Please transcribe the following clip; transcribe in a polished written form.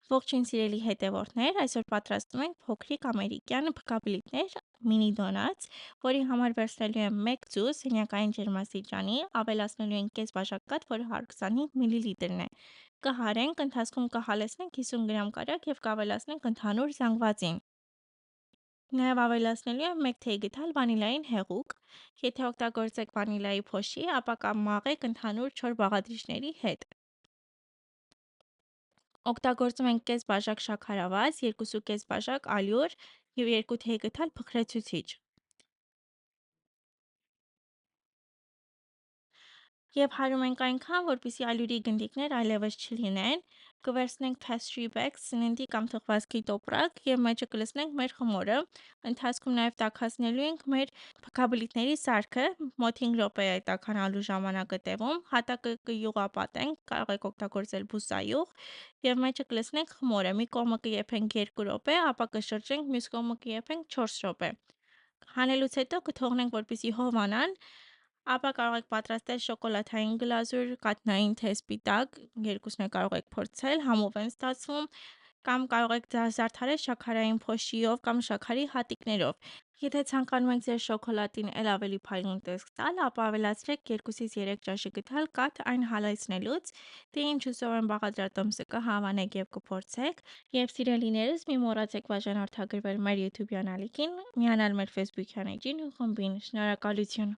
Ողջույն սիրելի հետևորդներ, այսօր պատրաստում ենք փոքրիկ ամերիկյան փկաբլիթներ մինի դոնատս, որի համար վերցնելու եմ 1 ձուս սենյակային ջերմաստիճանի, ավելացնելու ենք կես բաժակ կաթ, որը 125 մլ է։ Կհարենք, ընթացքում կհալեցնենք 50 գրամ կարագ և կավելացնենք ընդհանուր զանգվածին։ Նաև ավելացնելու եմ 1 թեյ գդալ վանիլային հեղուկ։ Եթե օգտագործեք վանիլայի փոշի, ապա կմաղեք ընդհանուր չոր բաղադրիչների հետ։ Օգտագործում ենք կես բաժակ շաքարավազ, 2,5 բաժակ ալյուր և 2 թեյ գդալ փխրեցուցիչ։ Եվ հարում ենք այնքան, որպեսզի ալյուրի գնդիկներ այլևս չլինեն, կվերցնենք pastry bag, սննդի կամ թխվածքի տոպրակ և մեջը կլցնենք մեր խմորը, ընթացքում նաև տաքացնելու ենք մեր փքաբլիթների սարքը, մոտ 5 րոպե է տաքանալու ժամանակը տևում, հատակը կյուղապատենք, կարող եք օգտագործել բուսայուղ և մեջը կլցնենք խմորը, մի կողմը կեփենք 2 րոպե, ապա կշրջենք, մյուս կողմը կեփենք 4 րոպե։ Հանելուց հետո կթողնենք, որպեսզի հովանան, ապա կարող եք պատրաստել շոկոլադային գլազուր, կաթնային թե սպիտակ, երկուսն էլ կարող եք փորձել, համով են ստացվում, կամ կարող եք զարդարել շաքարային փոշիով կամ շաքարի հատիկներով։ Եթե ցանկանում եք ձեր շոկոլադին էլ ավելի փայլուն տեսք տալ, ապա ավելացրեք 2-ից 3 ճաշի գդալ կաթ այն հալեցնելուց։ Դե ինչ հուսով եմ բաղադրատոմսը կհավանեք և կփորձեք։ Եվ սիրելիներս, մի մոռացեք բաժանորդագրվել մեր YouTube ալիքին, միանալ մեր Facebook-յան էջին ու խմբին։ Շնորհակալություն։